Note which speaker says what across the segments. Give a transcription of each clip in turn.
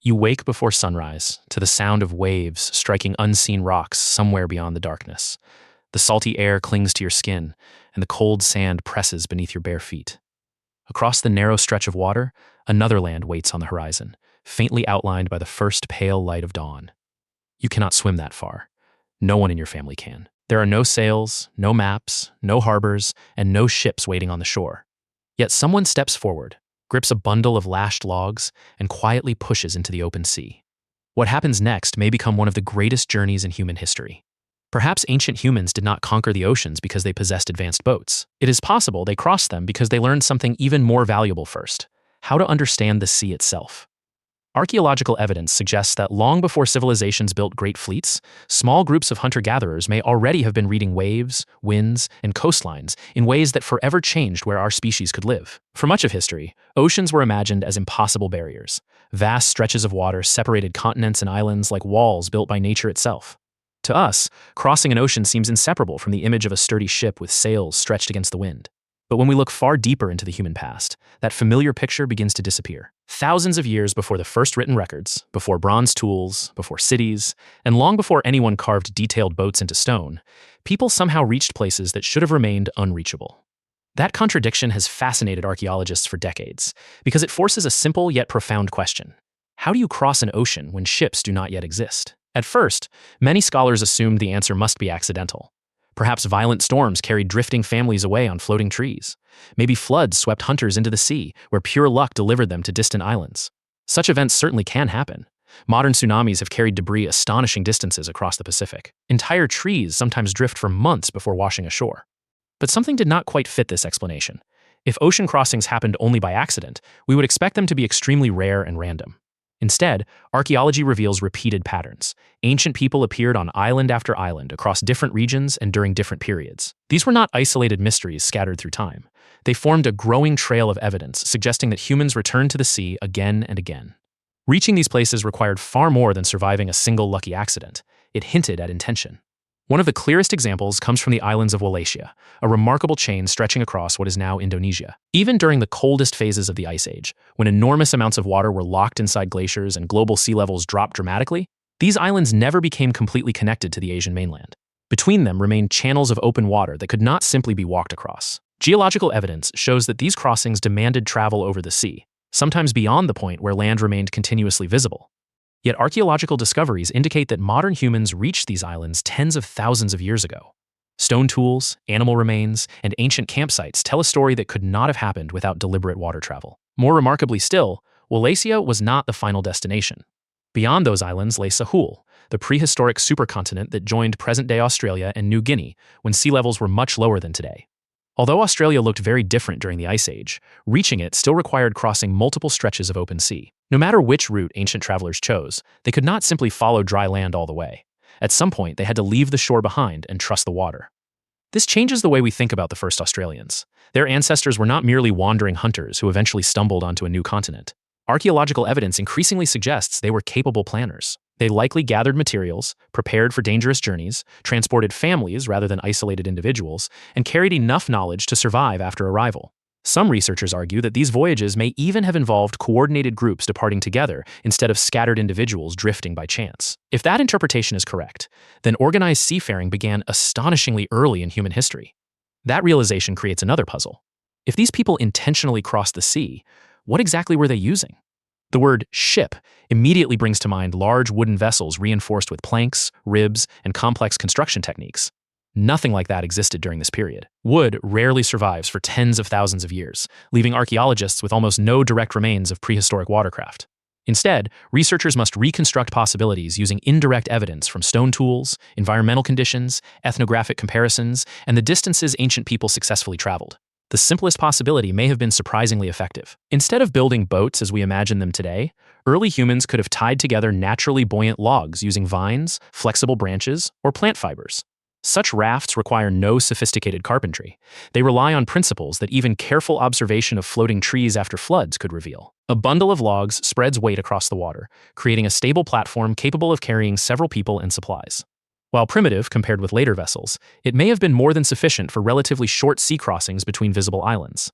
Speaker 1: You wake before sunrise to the sound of waves striking unseen rocks somewhere beyond the darkness. The salty air clings to your skin, and the cold sand presses beneath your bare feet. Across the narrow stretch of water, another land waits on the horizon, faintly outlined by the first pale light of dawn. You cannot swim that far. No one in your family can. There are no sails, no maps, no harbors, and no ships waiting on the shore. Yet someone steps forward, grips a bundle of lashed logs, and quietly pushes into the open sea. What happens next may become one of the greatest journeys in human history. Perhaps ancient humans did not conquer the oceans because they possessed advanced boats. It is possible they crossed them because they learned something even more valuable first: how to understand the sea itself. Archaeological evidence suggests that long before civilizations built great fleets, small groups of hunter-gatherers may already have been reading waves, winds, and coastlines in ways that forever changed where our species could live. For much of history, oceans were imagined as impossible barriers. Vast stretches of water separated continents and islands like walls built by nature itself. To us, crossing an ocean seems inseparable from the image of a sturdy ship with sails stretched against the wind. But when we look far deeper into the human past, that familiar picture begins to disappear. Thousands of years before the first written records, before bronze tools, before cities, and long before anyone carved detailed boats into stone, people somehow reached places that should have remained unreachable. That contradiction has fascinated archaeologists for decades, because it forces a simple yet profound question. How do you cross an ocean when ships do not yet exist? At first, many scholars assumed the answer must be accidental. Perhaps violent storms carried drifting families away on floating trees. Maybe floods swept hunters into the sea, where pure luck delivered them to distant islands. Such events certainly can happen. Modern tsunamis have carried debris astonishing distances across the Pacific. Entire trees sometimes drift for months before washing ashore. But something did not quite fit this explanation. If ocean crossings happened only by accident, we would expect them to be extremely rare and random. Instead, archaeology reveals repeated patterns. Ancient people appeared on island after island across different regions and during different periods. These were not isolated mysteries scattered through time. They formed a growing trail of evidence suggesting that humans returned to the sea again and again. Reaching these places required far more than surviving a single lucky accident. It hinted at intention. One of the clearest examples comes from the islands of Wallacea, a remarkable chain stretching across what is now Indonesia. Even during the coldest phases of the Ice Age, when enormous amounts of water were locked inside glaciers and global sea levels dropped dramatically, these islands never became completely connected to the Asian mainland. Between them remained channels of open water that could not simply be walked across. Geological evidence shows that these crossings demanded travel over the sea, sometimes beyond the point where land remained continuously visible. Yet archaeological discoveries indicate that modern humans reached these islands tens of thousands of years ago. Stone tools, animal remains, and ancient campsites tell a story that could not have happened without deliberate water travel. More remarkably still, Wallacea was not the final destination. Beyond those islands lay Sahul, the prehistoric supercontinent that joined present-day Australia and New Guinea when sea levels were much lower than today. Although Australia looked very different during the Ice Age, reaching it still required crossing multiple stretches of open sea. No matter which route ancient travelers chose, they could not simply follow dry land all the way. At some point, they had to leave the shore behind and trust the water. This changes the way we think about the first Australians. Their ancestors were not merely wandering hunters who eventually stumbled onto a new continent. Archaeological evidence increasingly suggests they were capable planners. They likely gathered materials, prepared for dangerous journeys, transported families rather than isolated individuals, and carried enough knowledge to survive after arrival. Some researchers argue that these voyages may even have involved coordinated groups departing together instead of scattered individuals drifting by chance. If that interpretation is correct, then organized seafaring began astonishingly early in human history. That realization creates another puzzle. If these people intentionally crossed the sea, what exactly were they using? The word ship immediately brings to mind large wooden vessels reinforced with planks, ribs, and complex construction techniques. Nothing like that existed during this period. Wood rarely survives for tens of thousands of years, leaving archaeologists with almost no direct remains of prehistoric watercraft. Instead, researchers must reconstruct possibilities using indirect evidence from stone tools, environmental conditions, ethnographic comparisons, and the distances ancient people successfully traveled. The simplest possibility may have been surprisingly effective. Instead of building boats as we imagine them today, early humans could have tied together naturally buoyant logs using vines, flexible branches, or plant fibers. Such rafts require no sophisticated carpentry. They rely on principles that even careful observation of floating trees after floods could reveal. A bundle of logs spreads weight across the water, creating a stable platform capable of carrying several people and supplies. While primitive compared with later vessels, it may have been more than sufficient for relatively short sea crossings between visible islands.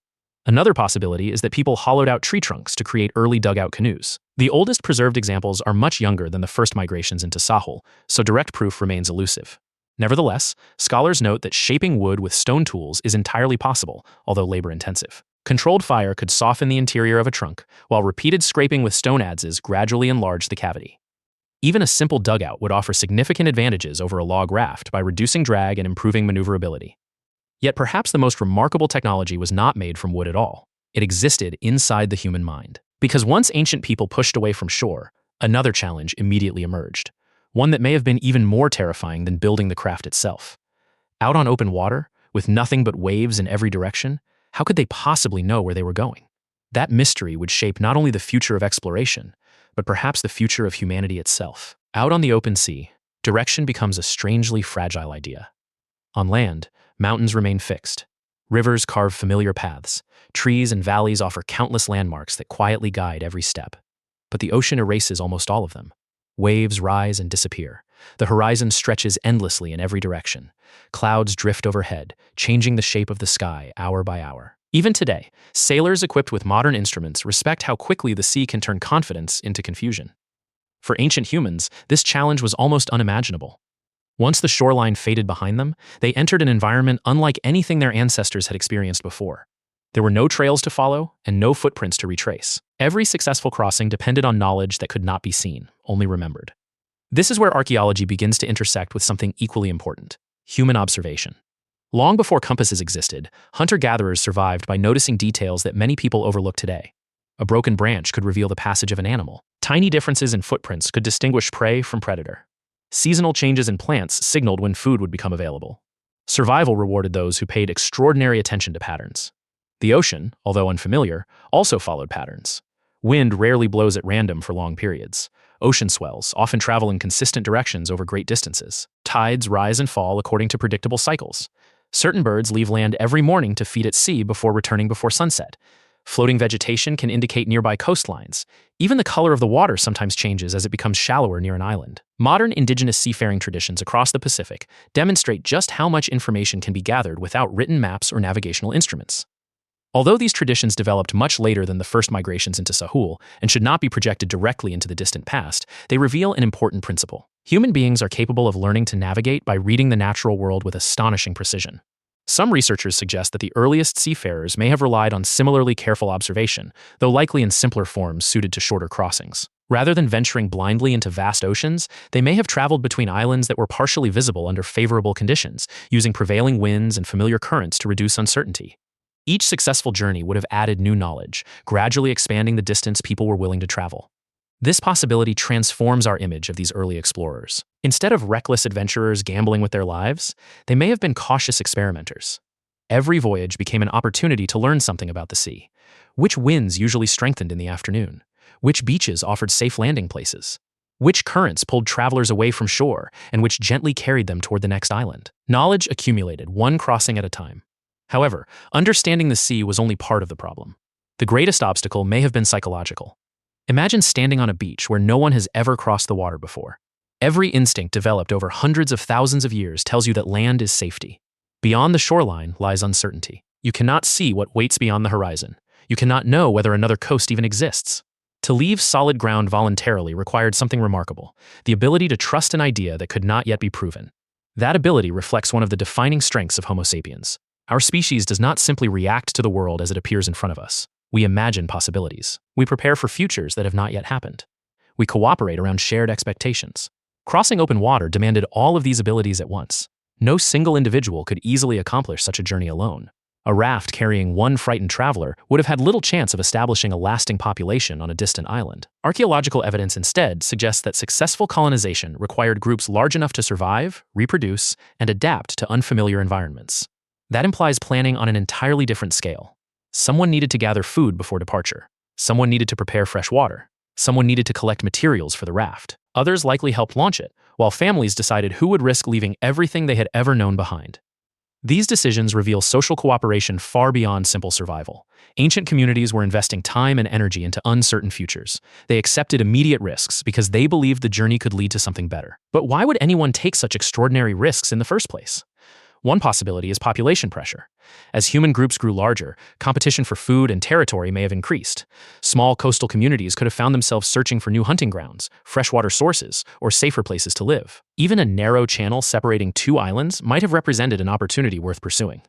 Speaker 1: Another possibility is that people hollowed out tree trunks to create early dugout canoes. The oldest preserved examples are much younger than the first migrations into Sahul, so direct proof remains elusive. Nevertheless, scholars note that shaping wood with stone tools is entirely possible, although labor-intensive. Controlled fire could soften the interior of a trunk, while repeated scraping with stone adzes gradually enlarged the cavity. Even a simple dugout would offer significant advantages over a log raft by reducing drag and improving maneuverability. Yet perhaps the most remarkable technology was not made from wood at all. It existed inside the human mind. Because once ancient people pushed away from shore, another challenge immediately emerged, one that may have been even more terrifying than building the craft itself. Out on open water, with nothing but waves in every direction, how could they possibly know where they were going? That mystery would shape not only the future of exploration, but perhaps the future of humanity itself. Out on the open sea, direction becomes a strangely fragile idea. On land, mountains remain fixed. Rivers carve familiar paths. Trees and valleys offer countless landmarks that quietly guide every step. But the ocean erases almost all of them. Waves rise and disappear. The horizon stretches endlessly in every direction. Clouds drift overhead, changing the shape of the sky hour by hour. Even today, sailors equipped with modern instruments respect how quickly the sea can turn confidence into confusion. For ancient humans, this challenge was almost unimaginable. Once the shoreline faded behind them, they entered an environment unlike anything their ancestors had experienced before. There were no trails to follow and no footprints to retrace. Every successful crossing depended on knowledge that could not be seen, only remembered. This is where archaeology begins to intersect with something equally important: human observation. Long before compasses existed, hunter-gatherers survived by noticing details that many people overlook today. A broken branch could reveal the passage of an animal. Tiny differences in footprints could distinguish prey from predator. Seasonal changes in plants signaled when food would become available. Survival rewarded those who paid extraordinary attention to patterns. The ocean, although unfamiliar, also followed patterns. Wind rarely blows at random for long periods. Ocean swells often travel in consistent directions over great distances. Tides rise and fall according to predictable cycles. Certain birds leave land every morning to feed at sea before returning before sunset. Floating vegetation can indicate nearby coastlines. Even the color of the water sometimes changes as it becomes shallower near an island. Modern indigenous seafaring traditions across the Pacific demonstrate just how much information can be gathered without written maps or navigational instruments. Although these traditions developed much later than the first migrations into Sahul and should not be projected directly into the distant past, they reveal an important principle. Human beings are capable of learning to navigate by reading the natural world with astonishing precision. Some researchers suggest that the earliest seafarers may have relied on similarly careful observation, though likely in simpler forms suited to shorter crossings. Rather than venturing blindly into vast oceans, they may have traveled between islands that were partially visible under favorable conditions, using prevailing winds and familiar currents to reduce uncertainty. Each successful journey would have added new knowledge, gradually expanding the distance people were willing to travel. This possibility transforms our image of these early explorers. Instead of reckless adventurers gambling with their lives, they may have been cautious experimenters. Every voyage became an opportunity to learn something about the sea. Which winds usually strengthened in the afternoon? Which beaches offered safe landing places? Which currents pulled travelers away from shore and which gently carried them toward the next island? Knowledge accumulated, one crossing at a time. However, understanding the sea was only part of the problem. The greatest obstacle may have been psychological. Imagine standing on a beach where no one has ever crossed the water before. Every instinct developed over hundreds of thousands of years tells you that land is safety. Beyond the shoreline lies uncertainty. You cannot see what waits beyond the horizon. You cannot know whether another coast even exists. To leave solid ground voluntarily required something remarkable: the ability to trust an idea that could not yet be proven. That ability reflects one of the defining strengths of Homo sapiens. Our species does not simply react to the world as it appears in front of us. We imagine possibilities. We prepare for futures that have not yet happened. We cooperate around shared expectations. Crossing open water demanded all of these abilities at once. No single individual could easily accomplish such a journey alone. A raft carrying one frightened traveler would have had little chance of establishing a lasting population on a distant island. Archaeological evidence instead suggests that successful colonization required groups large enough to survive, reproduce, and adapt to unfamiliar environments. That implies planning on an entirely different scale. Someone needed to gather food before departure. Someone needed to prepare fresh water. Someone needed to collect materials for the raft. Others likely helped launch it, while families decided who would risk leaving everything they had ever known behind. These decisions reveal social cooperation far beyond simple survival. Ancient communities were investing time and energy into uncertain futures. They accepted immediate risks because they believed the journey could lead to something better. But why would anyone take such extraordinary risks in the first place? One possibility is population pressure. As human groups grew larger, competition for food and territory may have increased. Small coastal communities could have found themselves searching for new hunting grounds, freshwater sources, or safer places to live. Even a narrow channel separating two islands might have represented an opportunity worth pursuing.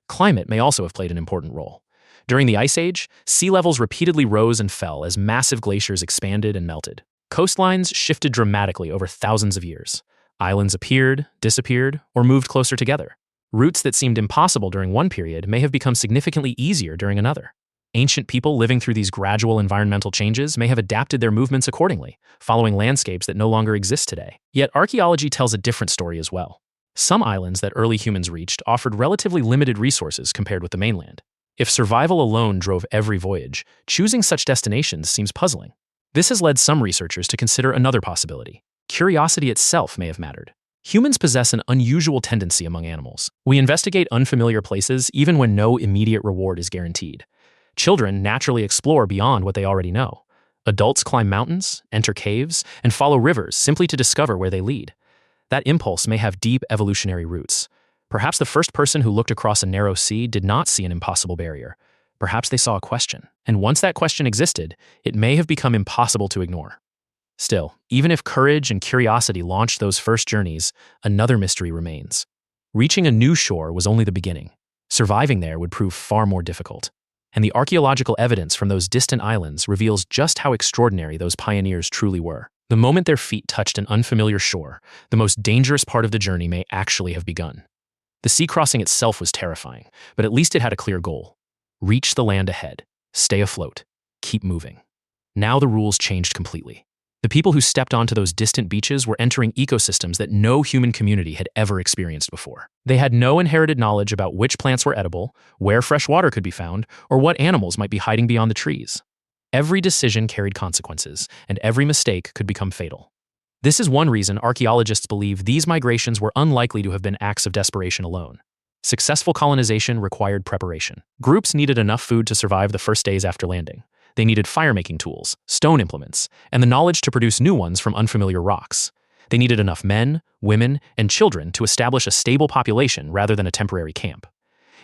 Speaker 1: Climate may also have played an important role. During the Ice Age, sea levels repeatedly rose and fell as massive glaciers expanded and melted. Coastlines shifted dramatically over thousands of years. Islands appeared, disappeared, or moved closer together. Routes that seemed impossible during one period may have become significantly easier during another. Ancient people living through these gradual environmental changes may have adapted their movements accordingly, following landscapes that no longer exist today. Yet archaeology tells a different story as well. Some islands that early humans reached offered relatively limited resources compared with the mainland. If survival alone drove every voyage, choosing such destinations seems puzzling. This has led some researchers to consider another possibility. Curiosity itself may have mattered. Humans possess an unusual tendency among animals. We investigate unfamiliar places even when no immediate reward is guaranteed. Children naturally explore beyond what they already know. Adults climb mountains, enter caves, and follow rivers simply to discover where they lead. That impulse may have deep evolutionary roots. Perhaps the first person who looked across a narrow sea did not see an impossible barrier. Perhaps they saw a question, and once that question existed, it may have become impossible to ignore. Still, even if courage and curiosity launched those first journeys, another mystery remains. Reaching a new shore was only the beginning. Surviving there would prove far more difficult. And the archaeological evidence from those distant islands reveals just how extraordinary those pioneers truly were. The moment their feet touched an unfamiliar shore, the most dangerous part of the journey may actually have begun. The sea crossing itself was terrifying, but at least it had a clear goal. Reach the land ahead, stay afloat, keep moving. Now the rules changed completely. The people who stepped onto those distant beaches were entering ecosystems that no human community had ever experienced before. They had no inherited knowledge about which plants were edible, where fresh water could be found, or what animals might be hiding beyond the trees. Every decision carried consequences, and every mistake could become fatal. This is one reason archaeologists believe these migrations were unlikely to have been acts of desperation alone. Successful colonization required preparation. Groups needed enough food to survive the first days after landing. They needed fire-making tools, stone implements, and the knowledge to produce new ones from unfamiliar rocks. They needed enough men, women, and children to establish a stable population rather than a temporary camp.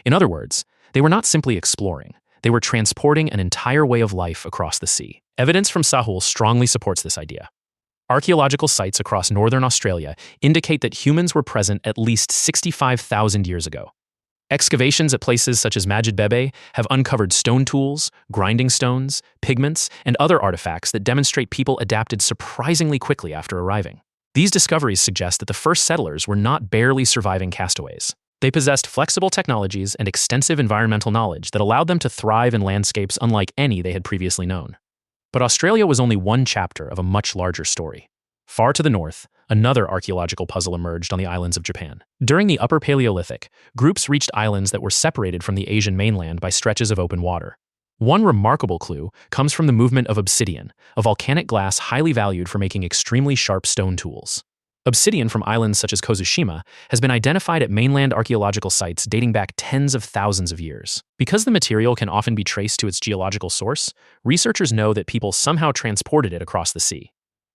Speaker 1: In other words, they were not simply exploring. They were transporting an entire way of life across the sea. Evidence from Sahul strongly supports this idea. Archaeological sites across northern Australia indicate that humans were present at least 65,000 years ago. Excavations at places such as Majid Bebe have uncovered stone tools, grinding stones, pigments, and other artifacts that demonstrate people adapted surprisingly quickly after arriving. These discoveries suggest that the first settlers were not barely surviving castaways. They possessed flexible technologies and extensive environmental knowledge that allowed them to thrive in landscapes unlike any they had previously known. But Australia was only one chapter of a much larger story. Far to the north, another archaeological puzzle emerged on the islands of Japan. During the Upper Paleolithic, groups reached islands that were separated from the Asian mainland by stretches of open water. One remarkable clue comes from the movement of obsidian, a volcanic glass highly valued for making extremely sharp stone tools. Obsidian from islands such as Kozushima has been identified at mainland archaeological sites dating back tens of thousands of years. Because the material can often be traced to its geological source, researchers know that people somehow transported it across the sea.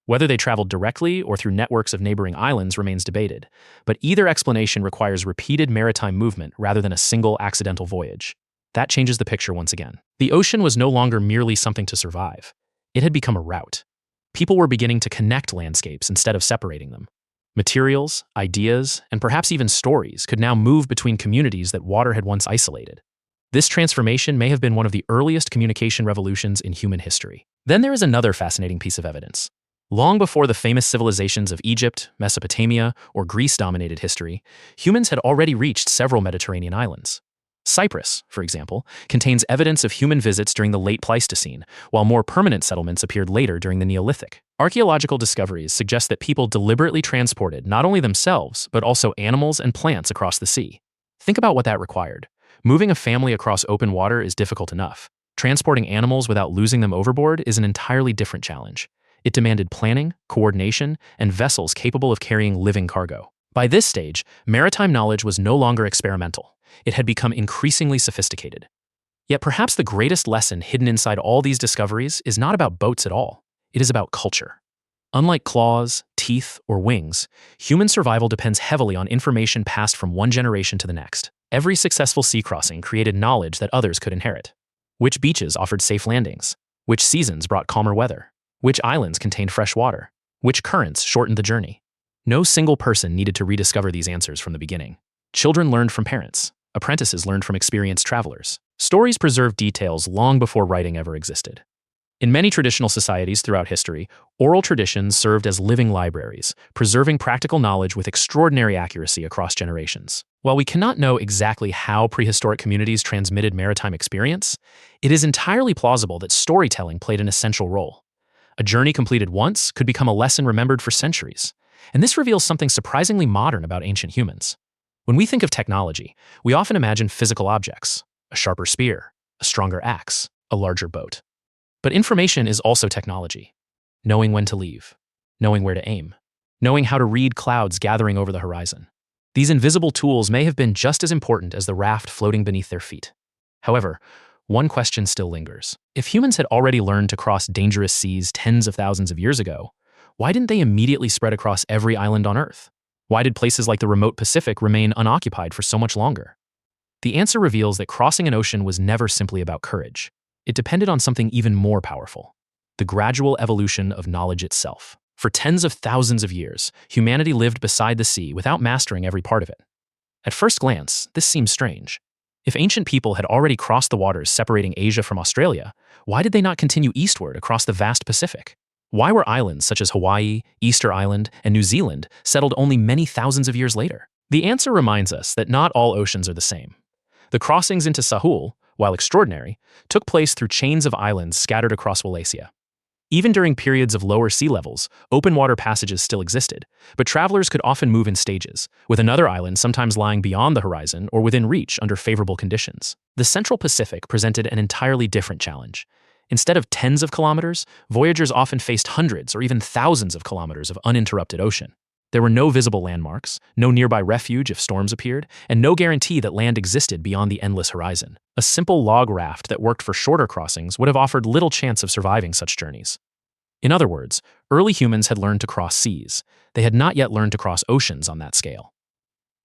Speaker 1: Whether they traveled directly or through networks of neighboring islands remains debated, but either explanation requires repeated maritime movement rather than a single accidental voyage. That changes the picture once again. The ocean was no longer merely something to survive. It had become a route. People were beginning to connect landscapes instead of separating them. Materials, ideas, and perhaps even stories could now move between communities that water had once isolated. This transformation may have been one of the earliest communication revolutions in human history. Then there is another fascinating piece of evidence. Long before the famous civilizations of Egypt, Mesopotamia, or Greece dominated history, humans had already reached several Mediterranean islands. Cyprus, for example, contains evidence of human visits during the late Pleistocene, while more permanent settlements appeared later during the Neolithic. Archaeological discoveries suggest that people deliberately transported not only themselves, but also animals and plants across the sea. Think about what that required. Moving a family across open water is difficult enough. Transporting animals without losing them overboard is an entirely different challenge. It demanded planning, coordination, and vessels capable of carrying living cargo. By this stage, maritime knowledge was no longer experimental. It had become increasingly sophisticated. Yet perhaps the greatest lesson hidden inside all these discoveries is not about boats at all. It is about culture. Unlike claws, teeth, or wings, human survival depends heavily on information passed from one generation to the next. Every successful sea crossing created knowledge that others could inherit. Which beaches offered safe landings? Which seasons brought calmer weather? Which islands contained fresh water? Which currents shortened the journey? No single person needed to rediscover these answers from the beginning. Children learned from parents. Apprentices learned from experienced travelers. Stories preserved details long before writing ever existed. In many traditional societies throughout history, oral traditions served as living libraries, preserving practical knowledge with extraordinary accuracy across generations. While we cannot know exactly how prehistoric communities transmitted maritime experience, it is entirely plausible that storytelling played an essential role. A journey completed once could become a lesson remembered for centuries, and this reveals something surprisingly modern about ancient humans. When we think of technology, we often imagine physical objects: a sharper spear, a stronger axe, a larger boat. But information is also technology. Knowing when to leave, knowing where to aim, knowing how to read clouds gathering over the horizon. These invisible tools may have been just as important as the raft floating beneath their feet. However, one question still lingers. If humans had already learned to cross dangerous seas tens of thousands of years ago, why didn't they immediately spread across every island on Earth? Why did places like the remote Pacific remain unoccupied for so much longer? The answer reveals that crossing an ocean was never simply about courage. It depended on something even more powerful: the gradual evolution of knowledge itself. For tens of thousands of years, humanity lived beside the sea without mastering every part of it. At first glance, this seems strange. If ancient people had already crossed the waters separating Asia from Australia, why did they not continue eastward across the vast Pacific? Why were islands such as Hawaii, Easter Island, and New Zealand settled only many thousands of years later? The answer reminds us that not all oceans are the same. The crossings into Sahul, while extraordinary, took place through chains of islands scattered across Wallacea. Even during periods of lower sea levels, open water passages still existed, but travelers could often move in stages, with another island sometimes lying beyond the horizon or within reach under favorable conditions. The Central Pacific presented an entirely different challenge. Instead of tens of kilometers, voyagers often faced hundreds or even thousands of kilometers of uninterrupted ocean. There were no visible landmarks, no nearby refuge if storms appeared, and no guarantee that land existed beyond the endless horizon. A simple log raft that worked for shorter crossings would have offered little chance of surviving such journeys. In other words, early humans had learned to cross seas. They had not yet learned to cross oceans on that scale.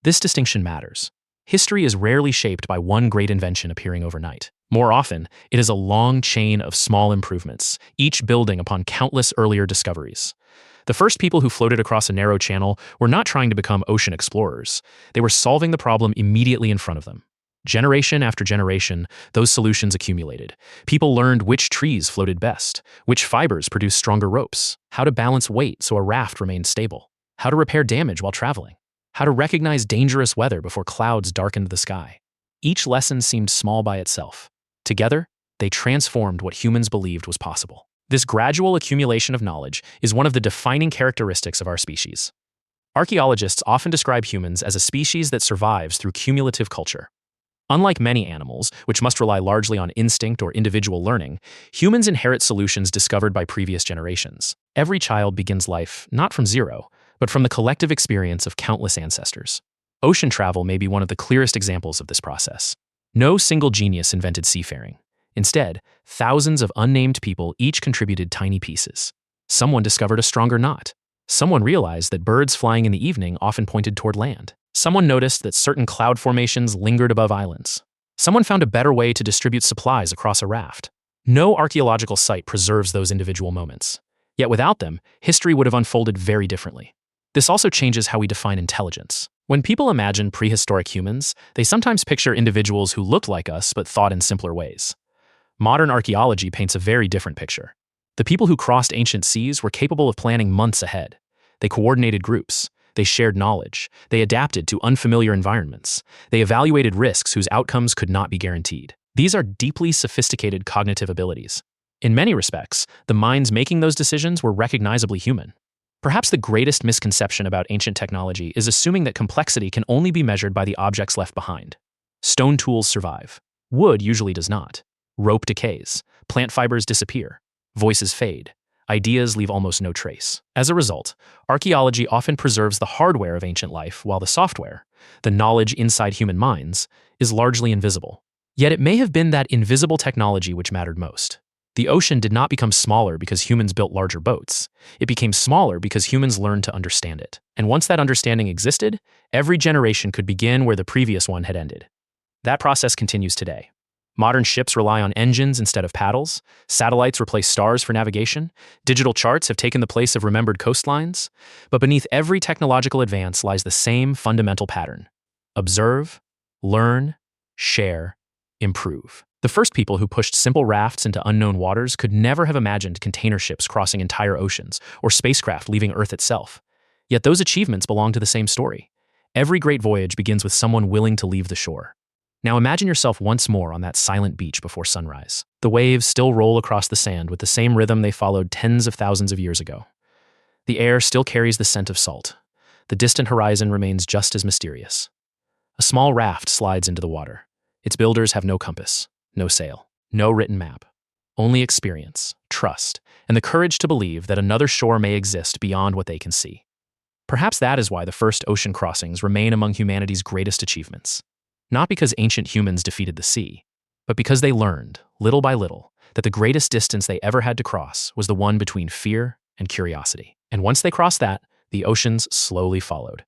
Speaker 1: This distinction matters. History is rarely shaped by one great invention appearing overnight. More often, it is a long chain of small improvements, each building upon countless earlier discoveries. The first people who floated across a narrow channel were not trying to become ocean explorers. They were solving the problem immediately in front of them. Generation after generation, those solutions accumulated. People learned which trees floated best, which fibers produced stronger ropes, how to balance weight so a raft remained stable, how to repair damage while traveling, how to recognize dangerous weather before clouds darkened the sky. Each lesson seemed small by itself. Together, they transformed what humans believed was possible. This gradual accumulation of knowledge is one of the defining characteristics of our species. Archaeologists often describe humans as a species that survives through cumulative culture. Unlike many animals, which must rely largely on instinct or individual learning, humans inherit solutions discovered by previous generations. Every child begins life not from zero, but from the collective experience of countless ancestors. Ocean travel may be one of the clearest examples of this process. No single genius invented seafaring. Instead, thousands of unnamed people each contributed tiny pieces. Someone discovered a stronger knot. Someone realized that birds flying in the evening often pointed toward land. Someone noticed that certain cloud formations lingered above islands. Someone found a better way to distribute supplies across a raft. No archaeological site preserves those individual moments. Yet without them, history would have unfolded very differently. This also changes how we define intelligence. When people imagine prehistoric humans, they sometimes picture individuals who looked like us but thought in simpler ways. Modern archaeology paints a very different picture. The people who crossed ancient seas were capable of planning months ahead. They coordinated groups. They shared knowledge. They adapted to unfamiliar environments. They evaluated risks whose outcomes could not be guaranteed. These are deeply sophisticated cognitive abilities. In many respects, the minds making those decisions were recognizably human. Perhaps the greatest misconception about ancient technology is assuming that complexity can only be measured by the objects left behind. Stone tools survive. Wood usually does not. Rope decays. Plant fibers disappear. Voices fade. Ideas leave almost no trace. As a result, archaeology often preserves the hardware of ancient life while the software, the knowledge inside human minds, is largely invisible. Yet it may have been that invisible technology which mattered most. The ocean did not become smaller because humans built larger boats. It became smaller because humans learned to understand it. And once that understanding existed, every generation could begin where the previous one had ended. That process continues today. Modern ships rely on engines instead of paddles, satellites replace stars for navigation, digital charts have taken the place of remembered coastlines, but beneath every technological advance lies the same fundamental pattern: observe, learn, share, improve. The first people who pushed simple rafts into unknown waters could never have imagined container ships crossing entire oceans or spacecraft leaving Earth itself. Yet those achievements belong to the same story. Every great voyage begins with someone willing to leave the shore. Now imagine yourself once more on that silent beach before sunrise. The waves still roll across the sand with the same rhythm they followed tens of thousands of years ago. The air still carries the scent of salt. The distant horizon remains just as mysterious. A small raft slides into the water. Its builders have no compass, no sail, no written map. Only experience, trust, and the courage to believe that another shore may exist beyond what they can see. Perhaps that is why the first ocean crossings remain among humanity's greatest achievements. Not because ancient humans defeated the sea, but because they learned, little by little, that the greatest distance they ever had to cross was the one between fear and curiosity. And once they crossed that, the oceans slowly followed.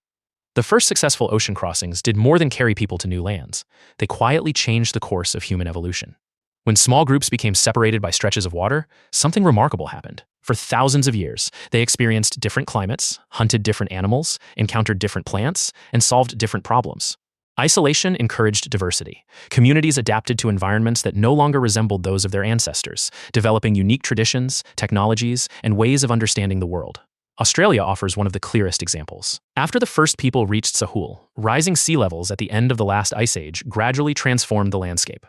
Speaker 1: The first successful ocean crossings did more than carry people to new lands. They quietly changed the course of human evolution. When small groups became separated by stretches of water, something remarkable happened. For thousands of years, they experienced different climates, hunted different animals, encountered different plants, and solved different problems. Isolation encouraged diversity. Communities adapted to environments that no longer resembled those of their ancestors, developing unique traditions, technologies, and ways of understanding the world. Australia offers one of the clearest examples. After the first people reached Sahul, rising sea levels at the end of the last ice age gradually transformed the landscape.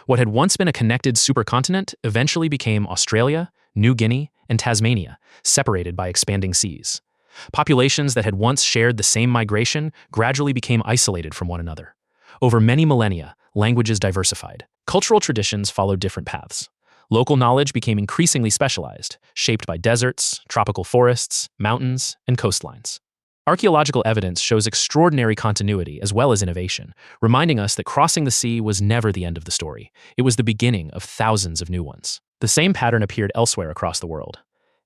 Speaker 1: What had once been a connected supercontinent eventually became Australia, New Guinea, and Tasmania, separated by expanding seas. Populations that had once shared the same migration gradually became isolated from one another. Over many millennia, languages diversified. Cultural traditions followed different paths. Local knowledge became increasingly specialized, shaped by deserts, tropical forests, mountains, and coastlines. Archaeological evidence shows extraordinary continuity as well as innovation, reminding us that crossing the sea was never the end of the story. It was the beginning of thousands of new ones. The same pattern appeared elsewhere across the world.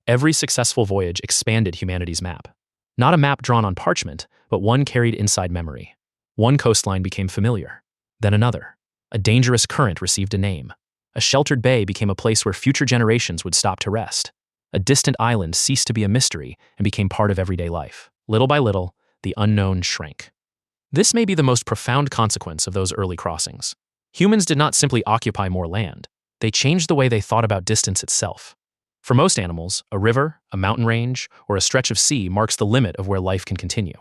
Speaker 1: Every successful voyage expanded humanity's map. Not a map drawn on parchment, but one carried inside memory. One coastline became familiar, then another. A dangerous current received a name. A sheltered bay became a place where future generations would stop to rest. A distant island ceased to be a mystery and became part of everyday life. Little by little, the unknown shrank. This may be the most profound consequence of those early crossings. Humans did not simply occupy more land. They changed the way they thought about distance itself. For most animals, a river, a mountain range, or a stretch of sea marks the limit of where life can continue.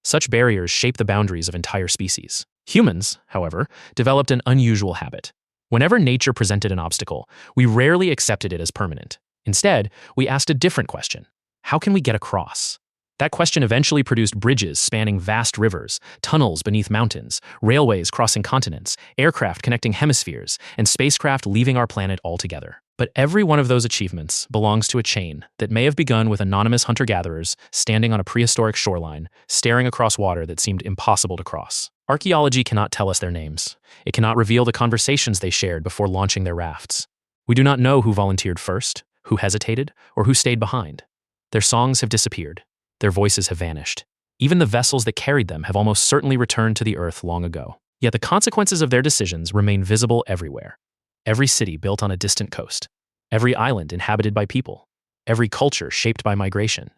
Speaker 1: Such barriers shape the boundaries of entire species. Humans, however, developed an unusual habit. Whenever nature presented an obstacle, we rarely accepted it as permanent. Instead, we asked a different question: how can we get across? That question eventually produced bridges spanning vast rivers, tunnels beneath mountains, railways crossing continents, aircraft connecting hemispheres, and spacecraft leaving our planet altogether. But every one of those achievements belongs to a chain that may have begun with anonymous hunter-gatherers standing on a prehistoric shoreline, staring across water that seemed impossible to cross. Archaeology cannot tell us their names. It cannot reveal the conversations they shared before launching their rafts. We do not know who volunteered first, who hesitated, or who stayed behind. Their songs have disappeared. Their voices have vanished. Even the vessels that carried them have almost certainly returned to the earth long ago. Yet the consequences of their decisions remain visible everywhere. Every city built on a distant coast, every island inhabited by people, every culture shaped by migration,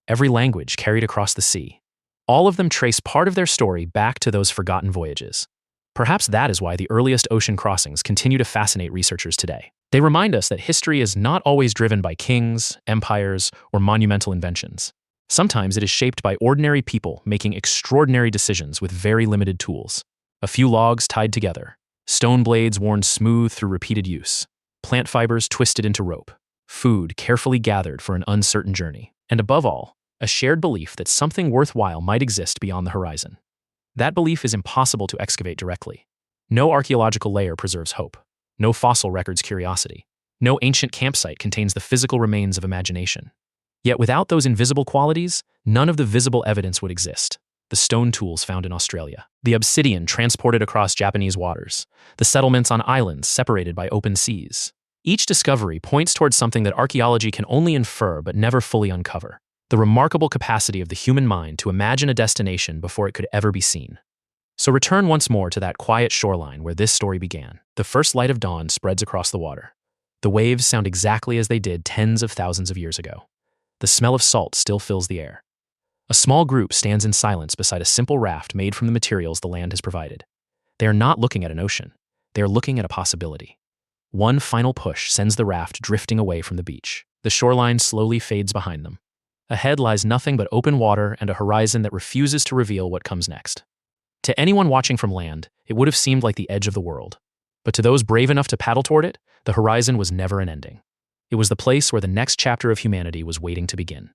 Speaker 1: every language carried across the sea. All of them trace part of their story back to those forgotten voyages. Perhaps that is why the earliest ocean crossings continue to fascinate researchers today. They remind us that history is not always driven by kings, empires, or monumental inventions. Sometimes it is shaped by ordinary people making extraordinary decisions with very limited tools. A few logs tied together, stone blades worn smooth through repeated use, plant fibers twisted into rope, food carefully gathered for an uncertain journey, and above all, a shared belief that something worthwhile might exist beyond the horizon. That belief is impossible to excavate directly. No archaeological layer preserves hope. No fossil records curiosity. No ancient campsite contains the physical remains of imagination. Yet without those invisible qualities, none of the visible evidence would exist. The stone tools found in Australia, the obsidian transported across Japanese waters, the settlements on islands separated by open seas. Each discovery points towards something that archaeology can only infer but never fully uncover: the remarkable capacity of the human mind to imagine a destination before it could ever be seen. So return once more to that quiet shoreline where this story began. The first light of dawn spreads across the water. The waves sound exactly as they did tens of thousands of years ago. The smell of salt still fills the air. A small group stands in silence beside a simple raft made from the materials the land has provided. They are not looking at an ocean. They are looking at a possibility. One final push sends the raft drifting away from the beach. The shoreline slowly fades behind them. Ahead lies nothing but open water and a horizon that refuses to reveal what comes next. To anyone watching from land, it would have seemed like the edge of the world. But to those brave enough to paddle toward it, the horizon was never an ending. It was the place where the next chapter of humanity was waiting to begin.